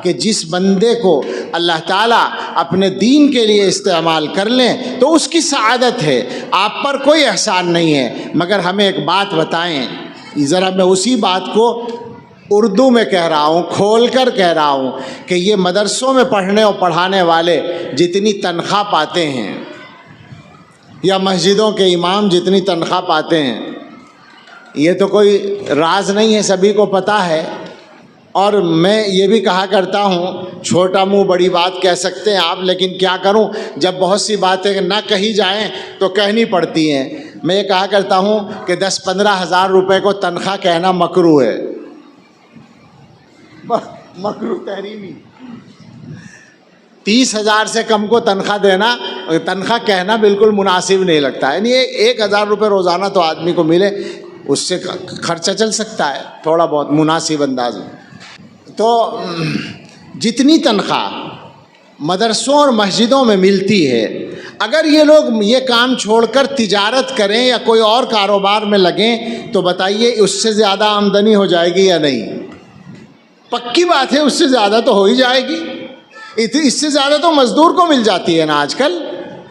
کہ جس بندے کو اللہ تعالیٰ اپنے دین کے لیے استعمال کر لیں تو اس کی سعادت ہے، آپ پر کوئی احسان نہیں ہے۔ مگر ہمیں ایک بات بتائیں، ذرا میں اسی بات کو اردو میں کہہ رہا ہوں، کھول کر کہہ رہا ہوں کہ یہ مدرسوں میں پڑھنے اور پڑھانے والے جتنی تنخواہ پاتے ہیں یا مسجدوں کے امام جتنی تنخواہ پاتے ہیں، یہ تو کوئی راز نہیں ہے، سبھی کو پتہ ہے۔ اور میں یہ بھی کہا کرتا ہوں، چھوٹا منہ بڑی بات کہہ سکتے ہیں آپ، لیکن کیا کروں، جب بہت سی باتیں نہ کہی جائیں تو کہنی پڑتی ہیں۔ میں یہ کہا کرتا ہوں کہ 10-15 ہزار روپے کو تنخواہ کہنا مکروہ ہے، مکروہ تحریمی۔ 30,000 سے کم کو تنخواہ دینا، تنخواہ کہنا بالکل مناسب نہیں لگتا، یعنی 1,000 روپے روزانہ تو آدمی کو ملے، اس سے خرچہ چل سکتا ہے تھوڑا بہت مناسب انداز میں۔ تو جتنی تنخواہ مدرسوں اور مسجدوں میں ملتی ہے، اگر یہ لوگ یہ کام چھوڑ کر تجارت کریں یا کوئی اور کاروبار میں لگیں تو بتائیے اس سے زیادہ آمدنی ہو جائے گی یا نہیں؟ پکی بات ہے، اس سے زیادہ تو ہو ہی جائے گی، اس سے زیادہ تو مزدور کو مل جاتی ہے نا آج کل۔